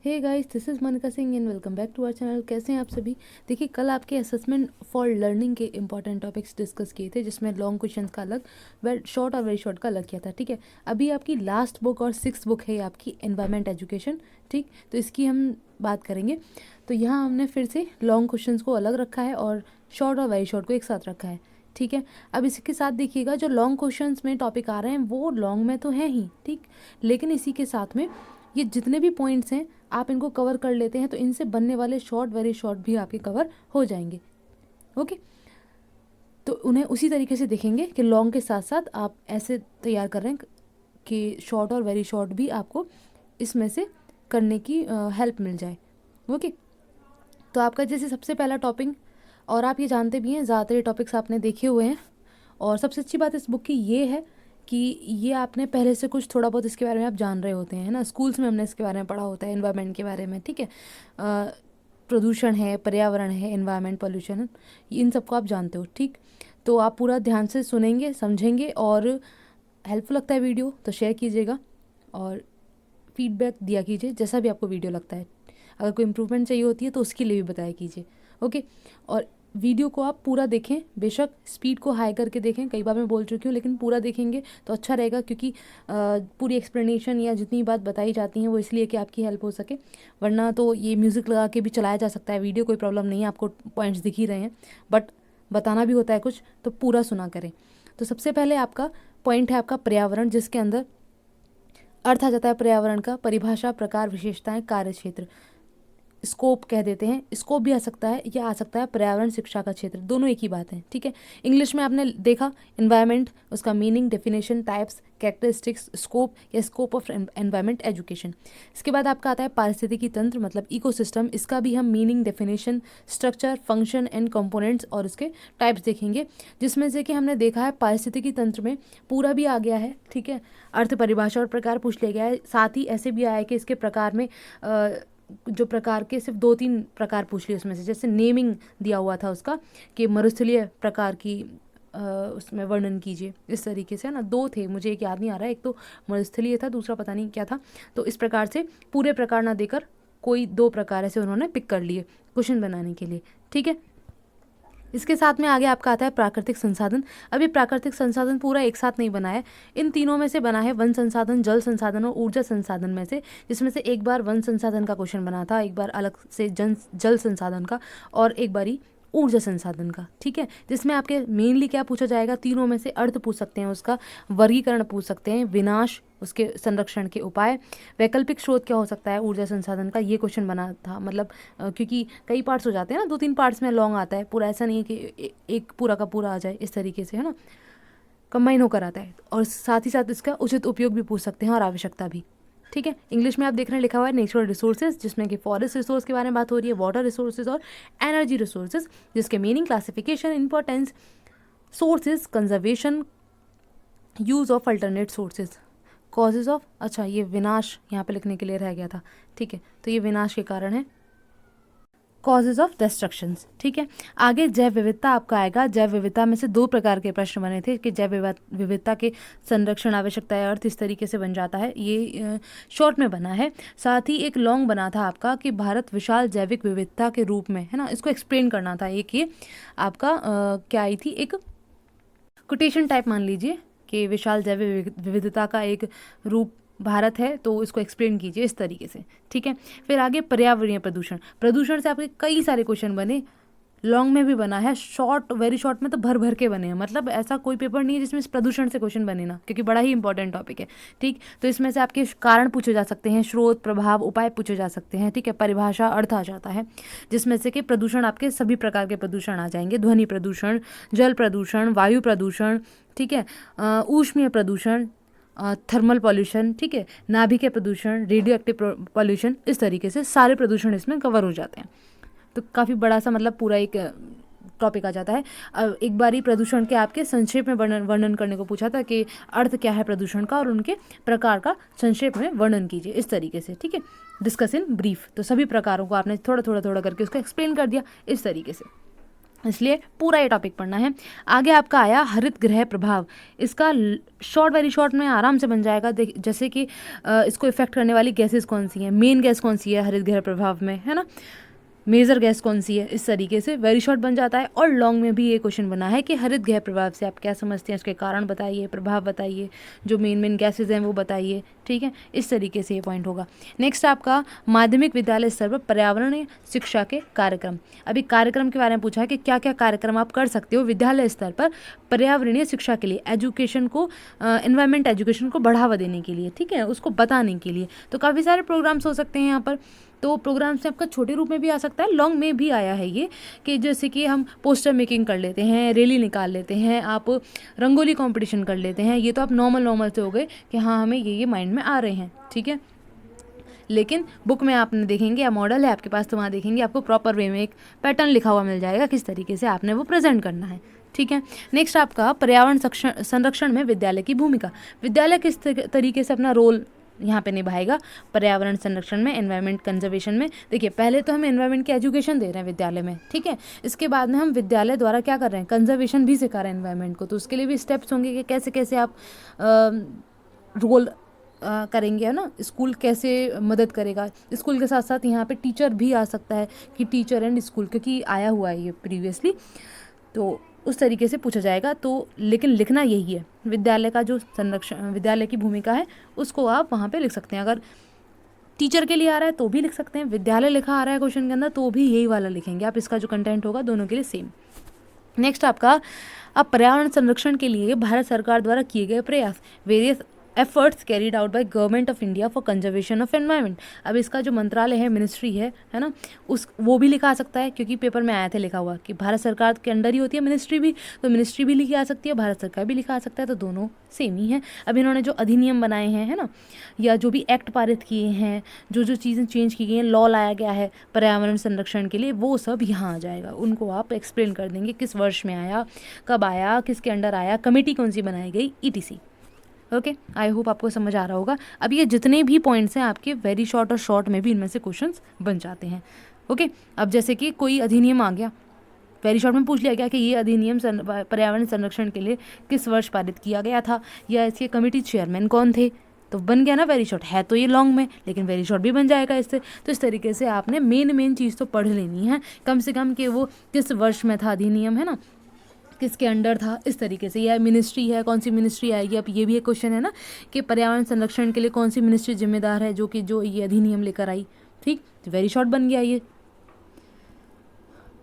Hey guys, this is Manika Singh and welcome back to our channel. कैसे हैं आप सभी। देखिए, कल आपके असेसमेंट फॉर लर्निंग के इंपॉर्टेंट टॉपिक्स डिस्कस किए थे, जिसमें लॉन्ग क्वेश्चंस का अलग, वेल शॉर्ट और वेरी शॉर्ट का अलग किया था। ठीक है, अभी आपकी लास्ट बुक और 6th बुक है आपकी एनवायरमेंट एजुकेशन। ठीक, तो इसकी हम बात करेंगे। तो यहाँ हमने फिर से लॉन्ग क्वेश्चन को अलग रखा है और शॉर्ट और वेरी शॉर्ट को एक साथ रखा है। ठीक है, अब इसके साथ देखिएगा, जो लॉन्ग क्वेश्चंस में टॉपिक आ रहे हैं वो लॉन्ग में तो हैं ही, ठीक, लेकिन इसी के साथ में ये जितने भी पॉइंट्स हैं आप इनको कवर कर लेते हैं तो इनसे बनने वाले शॉर्ट वेरी शॉर्ट भी आपके कवर हो जाएंगे। ओके, तो उन्हें उसी तरीके से देखेंगे कि लॉन्ग के साथ साथ आप ऐसे तैयार कर रहे हैं कि शॉर्ट और वेरी शॉर्ट भी आपको इसमें से करने की हेल्प मिल जाए। ओके, तो आपका जैसे सबसे पहला टॉपिक, और आप ये जानते भी हैं ज़्यादातर ये टॉपिक्स आपने देखे हुए हैं, और सबसे अच्छी बात इस बुक की ये है कि ये आपने पहले से कुछ थोड़ा बहुत इसके बारे में आप जान रहे होते हैं, है ना। स्कूल्स में हमने इसके बारे में पढ़ा होता है, एनवायरनमेंट के बारे में। ठीक है, प्रदूषण है, पर्यावरण है, एनवायरनमेंट पोल्यूशन है, इन सबको आप जानते हो। ठीक, तो आप पूरा ध्यान से सुनेंगे, समझेंगे, और हेल्पफुल लगता है वीडियो तो शेयर कीजिएगा और फीडबैक दिया कीजिए जैसा भी आपको वीडियो लगता है। अगर कोई इम्प्रूवमेंट चाहिए होती है तो उसके लिए भी बताया कीजिए। ओके, और वीडियो को आप पूरा देखें, बेशक स्पीड को हाई करके देखें, कई बार मैं बोल चुकी हूँ, लेकिन पूरा देखेंगे तो अच्छा रहेगा, क्योंकि पूरी एक्सप्लेनेशन या जितनी बात बताई जाती हैं वो इसलिए कि आपकी हेल्प हो सके। वरना तो ये म्यूज़िक लगा के भी चलाया जा सकता है वीडियो, कोई प्रॉब्लम नहीं है, आपको पॉइंट्स दिख ही रहे हैं, बट बताना भी होता है कुछ, तो पूरा सुना करें। तो सबसे पहले आपका पॉइंट है आपका पर्यावरण, जिसके अंदर अर्थ आ जाता है पर्यावरण का, परिभाषा, प्रकार, विशेषताएं, कार्यक्षेत्र, स्कोप कह देते हैं। स्कोप भी आ सकता है, या आ सकता है पर्यावरण शिक्षा का क्षेत्र, दोनों एक ही बात है। ठीक है, इंग्लिश में आपने देखा एनवायरनमेंट, उसका meaning, definition, types, characteristics, scope या स्कोप ऑफ एनवायरनमेंट एजुकेशन। इसके बाद आपका आता है पारिस्थितिकी तंत्र, मतलब इकोसिस्टम। इसका भी हम meaning, definition, structure, function and components और उसके टाइप्स देखेंगे, जिसमें से कि हमने देखा है पारिस्थितिकी तंत्र में पूरा भी आ गया है। ठीक है, अर्थ, परिभाषा और प्रकार पूछ लिया गया है। साथ ही ऐसे भी आया है कि इसके प्रकार में जो प्रकार के सिर्फ 2-3 प्रकार पूछ लिए उसमें से, जैसे नेमिंग दिया हुआ था उसका कि मरुस्थलीय प्रकार की उसमें वर्णन कीजिए, इस तरीके से, है ना। 2 थे, मुझे एक याद नहीं आ रहा है, एक तो मरुस्थलीय था, दूसरा पता नहीं क्या था। तो इस प्रकार से पूरे प्रकार ना देकर कोई 2 प्रकार ऐसे उन्होंने पिक कर लिए क्वेश्चन बनाने के लिए। ठीक है, इसके साथ में आगे आपका आता है प्राकृतिक संसाधन। अभी प्राकृतिक संसाधन पूरा एक साथ नहीं बना है, इन तीनों में से बना है, वन संसाधन, जल संसाधन और ऊर्जा संसाधन में से, जिसमें से एक बार वन संसाधन का क्वेश्चन बना था, एक बार अलग से जल संसाधन का, और एक बारी ऊर्जा संसाधन का। ठीक है, जिसमें आपके मेनली क्या पूछा जाएगा, तीनों में से अर्थ पूछ सकते हैं, उसका वर्गीकरण पूछ सकते हैं, विनाश, उसके संरक्षण के उपाय, वैकल्पिक स्रोत क्या हो सकता है ऊर्जा संसाधन का, ये क्वेश्चन बना था। मतलब क्योंकि कई पार्ट्स हो जाते हैं ना, 2-3 पार्ट्स में लॉन्ग आता है पूरा, ऐसा नहीं है कि एक पूरा का पूरा आ जाए, इस तरीके से, है ना, कंबाइन होकर आता है। और साथ ही साथ इसका उचित उपयोग भी पूछ सकते हैं और आवश्यकता भी। ठीक है, इंग्लिश में आप देख रहे हैं लिखा हुआ है नेचुरल रिसोर्सेज, जिसमें कि फॉरेस्ट रिसोर्स के बारे में बात हो रही है, वाटर रिसोर्सेज और एनर्जी रिसोर्सेज, जिसके meaning, classification, importance, sources, conservation, use of alternate sources, causes of, अच्छा ये विनाश यहाँ पे लिखने के लिए रह गया था। ठीक है, तो ये विनाश के कारण है, कॉजेज ऑफ डिस्ट्रक्शंस। ठीक है, आगे जैव विविधता आपका आएगा। जैव विविधता में से 2 प्रकार के प्रश्न बने थे कि जैव विविधता के संरक्षण, आवश्यकता है, अर्थ, इस तरीके से बन जाता है, ये शॉर्ट में बना है। साथ ही एक लॉन्ग बना था आपका कि भारत विशाल जैविक विविधता के रूप में, है ना, इसको एक्सप्लेन करना था। एक ये आपका क्या आई थी, एक कोटेशन टाइप मान लीजिए कि विशाल जैव विविधता का एक रूप भारत है, तो इसको एक्सप्लेन कीजिए इस तरीके से। ठीक है, फिर आगे पर्यावरणीय प्रदूषण। प्रदूषण से आपके कई सारे क्वेश्चन बने, लॉन्ग में भी बना है, शॉर्ट वेरी शॉर्ट में तो भर भर के बने हैं। मतलब ऐसा कोई पेपर नहीं है जिसमें प्रदूषण से क्वेश्चन बने ना, क्योंकि बड़ा ही इंपॉर्टेंट टॉपिक है। ठीक, तो इसमें से आपके कारण पूछे जा सकते हैं, स्रोत, प्रभाव, उपाय पूछे जा सकते हैं। ठीक है, परिभाषा, अर्थ आ जाता है, जिसमें से कि प्रदूषण आपके सभी प्रकार के प्रदूषण आ जाएंगे, ध्वनि प्रदूषण, जल प्रदूषण, वायु प्रदूषण, ठीक है, ऊष्मीय प्रदूषण, थर्मल पॉल्यूशन, ठीक है, नाभिकीय प्रदूषण, रेडियो एक्टिव पॉल्यूशन, इस तरीके से सारे प्रदूषण इसमें कवर हो जाते हैं। तो काफ़ी बड़ा सा मतलब पूरा एक टॉपिक आ जाता है। एक बारी प्रदूषण के आपके संक्षेप में वर्णन करने को पूछा था कि अर्थ क्या है प्रदूषण का, और उनके प्रकार का संक्षेप में वर्णन कीजिए, इस तरीके से। ठीक है, डिस्कस इन ब्रीफ, तो सभी प्रकारों को आपने थोड़ा थोड़ा थोड़ा करके उसको एक्सप्लेन कर दिया, इस तरीके से। इसलिए पूरा ये टॉपिक पढ़ना है। आगे आपका आया हरित गृह प्रभाव। इसका शॉर्ट वेरी शॉर्ट में आराम से बन जाएगा। जैसे कि इसको इफेक्ट करने वाली गैसेस कौन सी हैं, मेन गैस कौन सी है हरित गृह प्रभाव में, है ना, मेजर गैस कौन सी है, इस तरीके से वेरी शॉर्ट बन जाता है। और लॉन्ग में भी ये क्वेश्चन बना है कि हरित गृह प्रभाव से आप क्या समझते हैं, उसके कारण बताइए, प्रभाव बताइए, जो मेन गैसेज हैं वो बताइए। ठीक है, इस तरीके से ये पॉइंट होगा। नेक्स्ट आपका माध्यमिक विद्यालय स्तर पर पर्यावरणीय शिक्षा के कार्यक्रम। अभी कार्यक्रम के बारे में पूछा है कि क्या क्या कार्यक्रम आप कर सकते हो विद्यालय स्तर पर पर्यावरणीय शिक्षा के लिए, एजुकेशन को, एनवायरमेंट एजुकेशन को बढ़ावा देने के लिए, ठीक है, उसको बताने के लिए। तो काफ़ी सारे प्रोग्राम्स हो सकते हैं यहाँ पर। तो प्रोग्राम से आपका छोटे रूप में भी आ सकता है, लॉन्ग में भी आया है ये, कि जैसे कि हम पोस्टर मेकिंग कर लेते हैं, रैली निकाल लेते हैं, आप रंगोली कंपटीशन कर लेते हैं। ये तो आप नॉर्मल से हो गए कि हाँ हमें ये माइंड में आ रहे हैं, ठीक है। लेकिन बुक में आपने देखेंगे या मॉडल है आपके पास, तो वहाँ देखेंगे आपको प्रॉपर वे में एक पैटर्न लिखा हुआ मिल जाएगा, किस तरीके से आपने वो प्रेजेंट करना है, ठीक है। नेक्स्ट आपका पर्यावरण संरक्षण में विद्यालय की भूमिका। विद्यालय किस तरीके से अपना रोल यहाँ पे निभाएगा पर्यावरण संरक्षण में, एनवायरनमेंट कंजर्वेशन में। देखिए पहले तो हम एनवायरनमेंट की एजुकेशन दे रहे हैं विद्यालय में, ठीक है, इसके बाद में हम विद्यालय द्वारा क्या कर रहे हैं, कंजर्वेशन भी सिखा रहे हैं एनवायरनमेंट को। तो उसके लिए भी स्टेप्स होंगे कि कैसे कैसे आप रोल करेंगे, है ना, स्कूल कैसे मदद करेगा। स्कूल के साथ साथ यहाँ पे टीचर भी आ सकता है कि टीचर एंड स्कूल, क्योंकि आया हुआ है ये प्रीवियसली, तो उस तरीके से पूछा जाएगा। तो लेकिन लिखना यही है, विद्यालय का जो संरक्षण, विद्यालय की भूमिका है उसको आप वहाँ पे लिख सकते हैं। अगर टीचर के लिए आ रहा है तो भी लिख सकते हैं, विद्यालय लिखा आ रहा है क्वेश्चन के अंदर तो भी यही वाला लिखेंगे आप। इसका जो कंटेंट होगा दोनों के लिए सेम। नेक्स्ट आपका, अब पर्यावरण संरक्षण के लिए भारत सरकार द्वारा किए गए प्रयास, various efforts carried out by government of India for conservation of environment. अब इसका जो मंत्रालय है, मिनिस्ट्री है ना, उस वो भी लिखा आ सकता है, क्योंकि पेपर में आया था लिखा हुआ कि भारत सरकार के अंडर ही होती है मिनिस्ट्री भी, तो मिनिस्ट्री भी लिखी आ सकती है, भारत सरकार भी लिखा आ सकता है, तो दोनों सेम ही है। अब इन्होंने जो अधिनियम बनाए हैं, है ना, या जो भी एक्ट पारित किए हैं, जो जो चीज़ें चेंज की गई हैं, लॉ लाया गया है पर्यावरण संरक्षण के लिए, वो सब यहाँ आ जाएगा। उनको आप एक्सप्लेन कर देंगे, किस वर्ष में आया, कब आया, किसके अंडर आया, कमेटी कौन सी बनाई गई, ETC। ओके, आई होप आपको समझ आ रहा होगा। अब ये जितने भी पॉइंट्स हैं आपके वेरी शॉर्ट और शॉर्ट में भी इनमें से क्वेश्चंस बन जाते हैं। ओके, अब जैसे कि कोई अधिनियम आ गया, वेरी शॉर्ट में पूछ लिया गया कि ये अधिनियम पर्यावरण संरक्षण के लिए किस वर्ष पारित किया गया था, या इसके कमेटी चेयरमैन कौन थे, तो बन गया ना वेरी शॉर्ट। है तो ये लॉन्ग में, लेकिन वेरी शॉर्ट भी बन जाएगा इससे। तो इस तरीके से आपने मेन चीज़ तो पढ़ लेनी है कम से कम, कि वो किस वर्ष में था अधिनियम, है ना, किसके अंडर था, इस तरीके से। यह मिनिस्ट्री है, कौन सी मिनिस्ट्री आएगी। अब ये भी एक क्वेश्चन है ना कि पर्यावरण संरक्षण के लिए कौन सी मिनिस्ट्री जिम्मेदार है, जो ये अधिनियम लेकर आई, ठीक। तो वेरी शॉर्ट बन गया ये।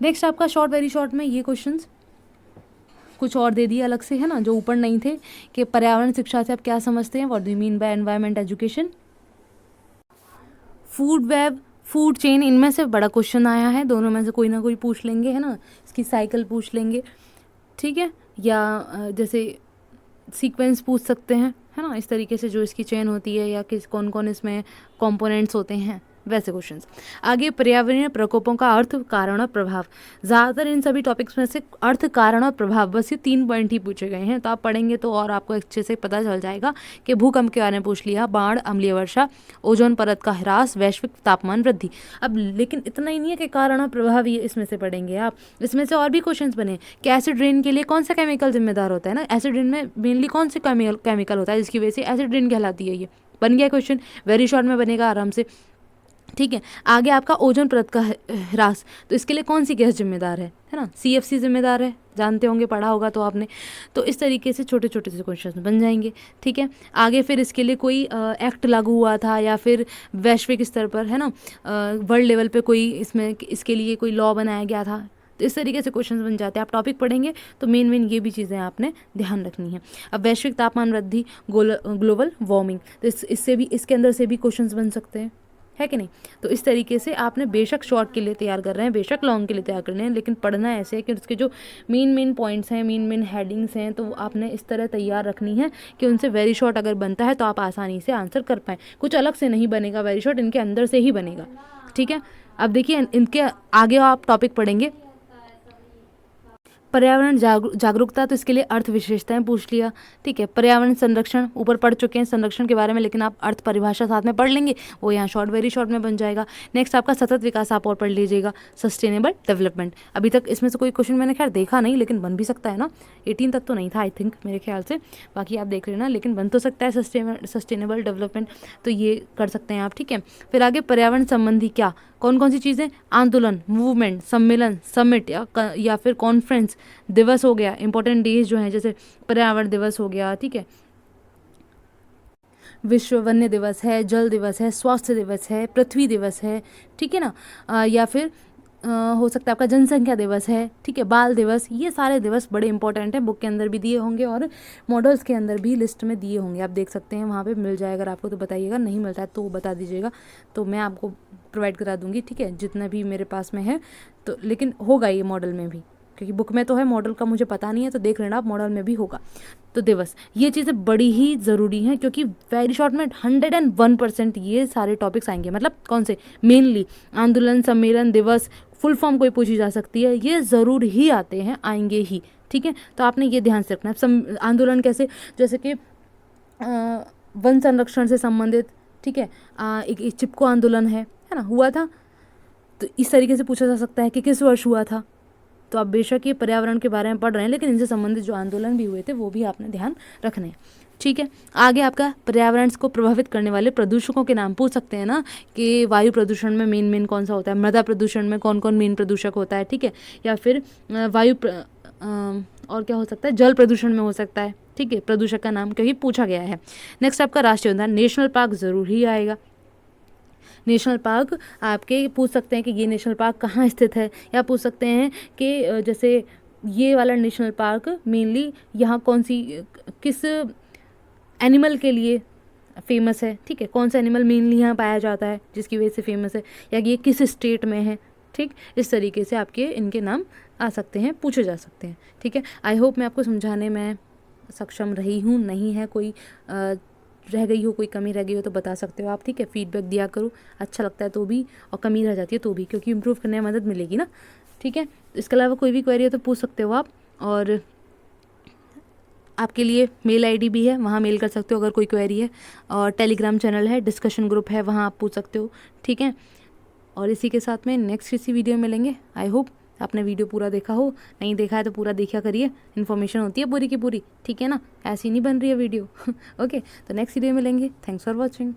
नेक्स्ट आपका शॉर्ट वेरी शॉर्ट में ये क्वेश्चंस कुछ और दे दिए अलग से, है ना, जो ऊपर नहीं थे, कि पर्यावरण शिक्षा से आप क्या समझते हैं, what do you mean by environment education. Food web, food chain, इनमें से बड़ा क्वेश्चन आया है, दोनों में से कोई ना कोई पूछ लेंगे, है ना, इसकी साइकिल पूछ लेंगे, ठीक है, या जैसे सीक्वेंस पूछ सकते हैं, है ना, इस तरीके से जो इसकी चेन होती है, या किस कौन कौन इसमें कंपोनेंट्स होते हैं, वैसे क्वेश्चंस। आगे पर्यावरणीय प्रकोपों का अर्थ, कारण और प्रभाव। ज़्यादातर इन सभी टॉपिक्स में से अर्थ, कारण और प्रभाव, बस ये 3 पॉइंट ही पूछे गए हैं। तो आप पढ़ेंगे तो और आपको अच्छे से पता चल जाएगा कि भूकंप के बारे में पूछ लिया, बाढ़, अम्लीय वर्षा, ओजोन परत का ह्रास, वैश्विक तापमान वृद्धि। अब लेकिन इतना ही नहीं है कि कारण और प्रभाव ये इसमें से पढ़ेंगे आप, इसमें से और भी क्वेश्चन बने कि एसिड रेन के लिए कौन सा केमिकल जिम्मेदार होता है ना, एसिड रेन में मेनली कौन से केमिकल होता है जिसकी वजह से एसिड रेन कहलाती है। ये बन गया क्वेश्चन, वेरी शॉर्ट में बनेगा आराम से, ठीक है। आगे आपका ओजोन परत का ह्रास, तो इसके लिए कौन सी गैस जिम्मेदार है ना, CFC जिम्मेदार है, जानते होंगे, पढ़ा होगा तो आपने। तो इस तरीके से छोटे छोटे से क्वेश्चन बन जाएंगे, ठीक है। आगे फिर इसके लिए कोई एक्ट लागू हुआ था, या फिर वैश्विक स्तर पर, है ना, वर्ल्ड लेवल पे कोई इसके लिए कोई लॉ बनाया गया था, तो इस तरीके से क्वेश्चंस बन जाते हैं। आप टॉपिक पढ़ेंगे तो मेन ये भी चीज़ें आपने ध्यान रखनी है। अब वैश्विक तापमान वृद्धि, ग्लोबल वार्मिंग, तो इससे भी, इसके अंदर से भी क्वेश्चंस बन सकते हैं, है कि नहीं। तो इस तरीके से आपने बेशक शॉर्ट के लिए तैयार कर रहे हैं, बेशक लॉन्ग के लिए तैयार कर रहे हैं, लेकिन पढ़ना ऐसे है कि उसके जो मेन पॉइंट्स हैं, मेन हेडिंग्स हैं, तो आपने इस तरह तैयार रखनी है कि उनसे वेरी शॉर्ट अगर बनता है तो आप आसानी से आंसर कर पाएँ। कुछ अलग से नहीं बनेगा वेरी शॉर्ट, इनके अंदर से ही बनेगा, ठीक है। अब देखिए इनके आगे आप टॉपिक पढ़ेंगे पर्यावरण जागरूकता, तो इसके लिए अर्थ विशेषताएं पूछ लिया, ठीक है। पर्यावरण संरक्षण ऊपर पढ़ चुके हैं संरक्षण के बारे में, लेकिन आप अर्थ परिभाषा साथ में पढ़ लेंगे, वो यहाँ शॉर्ट वेरी शॉर्ट में बन जाएगा। नेक्स्ट आपका सतत विकास आप और पढ़ लीजिएगा, सस्टेनेबल डेवलपमेंट। अभी तक इसमें से कोई क्वेश्चन मैंने खैर देखा नहीं, लेकिन बन भी सकता है ना, 18 तक तो नहीं था आई थिंक मेरे ख्याल से, बाकी आप देख लेना, लेकिन बन तो सकता है सस्टेनेबल डेवलपमेंट, तो ये कर सकते हैं आप, ठीक है। फिर आगे पर्यावरण संबंधी क्या, कौन कौन सी चीज़ें, आंदोलन, मूवमेंट, सम्मेलन, समिट या फिर कॉन्फ्रेंस, दिवस हो गया, इंपॉर्टेंट डेज जो हैं, जैसे पर्यावरण दिवस हो गया, ठीक है, विश्व वन्य दिवस है, जल दिवस है, स्वास्थ्य दिवस है, पृथ्वी दिवस है, ठीक है ना, या फिर हो सकता है आपका जनसंख्या दिवस है, ठीक है, बाल दिवस। ये सारे दिवस बड़े इंपॉर्टेंट हैं, बुक के अंदर भी दिए होंगे और मॉडल्स के अंदर भी लिस्ट में दिए होंगे, आप देख सकते हैं वहाँ पे मिल जाएगा, अगर आपको तो बताइएगा, नहीं मिलता है तो बता दीजिएगा, तो मैं आपको प्रोवाइड करा दूंगी, ठीक है, जितना भी मेरे पास में है, तो लेकिन होगा ये मॉडल में भी, क्योंकि बुक में तो है, मॉडल का मुझे पता नहीं है, तो देख लेना आप, मॉडल में भी होगा। तो दिवस, ये चीज़ें बड़ी ही ज़रूरी हैं, क्योंकि वेरी शॉर्ट में 101% ये सारे टॉपिक्स आएंगे, मतलब कौन से, मेनली आंदोलन, सम्मेलन, दिवस, फुल फॉर्म कोई पूछी जा सकती है, ये ज़रूर ही आते हैं, आएंगे ही, ठीक है। तो आपने ये ध्यान से रखना है। आंदोलन कैसे, जैसे कि वन संरक्षण से संबंधित, ठीक है, एक चिपको आंदोलन है ना, हुआ था, तो इस तरीके से पूछा जा सकता है कि किस वर्ष हुआ था। तो आप बेशक ये पर्यावरण के बारे में पढ़ रहे हैं, लेकिन इनसे संबंधित जो आंदोलन भी हुए थे वो भी आपने ध्यान रखने हैं, ठीक है। आगे आपका पर्यावरण को प्रभावित करने वाले प्रदूषकों के नाम पूछ सकते हैं ना, कि वायु प्रदूषण में मेन कौन सा होता है, मृदा प्रदूषण में कौन कौन मेन प्रदूषक होता है, ठीक है, या फिर और क्या हो सकता है, जल प्रदूषण में हो सकता है, ठीक है, प्रदूषक का नाम क्योंकि पूछा गया है। नेक्स्ट आपका राष्ट्रीय उद्यान, नेशनल पार्क जरूर ही आएगा। नेशनल पार्क आपके पूछ सकते हैं कि ये नेशनल पार्क कहाँ स्थित है, या पूछ सकते हैं कि जैसे ये वाला नेशनल पार्क मेनली यहाँ कौन सी, किस एनिमल के लिए फेमस है, ठीक है, कौन सा एनिमल मेनली यहाँ पाया जाता है जिसकी वजह से फेमस है, या ये किस स्टेट में है, ठीक, इस तरीके से आपके इनके नाम आ सकते हैं, पूछे जा सकते हैं, ठीक है। आई होप मैं आपको समझाने में सक्षम रही हूँ, नहीं है कोई रह गई हो, कोई कमी रह गई हो तो बता सकते हो आप, ठीक है, फीडबैक दिया करो, अच्छा लगता है तो भी, और कमी रह जाती है तो भी, क्योंकि इम्प्रूव करने में मदद मिलेगी ना, ठीक है। इसके अलावा कोई भी क्वेरी हो तो पूछ सकते हो आप, और आपके लिए मेल आईडी भी है, वहाँ मेल कर सकते हो अगर कोई क्वेरी है, और टेलीग्राम चैनल है, डिस्कशन ग्रुप है, वहाँ आप पूछ सकते हो, ठीक है। और इसी के साथ में नेक्स्ट किसी वीडियो में मिलेंगे। आई होप आपने वीडियो पूरा देखा हो, नहीं देखा है तो पूरा देखा करिए, इन्फॉर्मेशन होती है पूरी की पूरी, ठीक है ना, ऐसी नहीं बन रही है वीडियो ओके, तो नेक्स्ट वीडियो में मिलेंगे। Thanks for watching.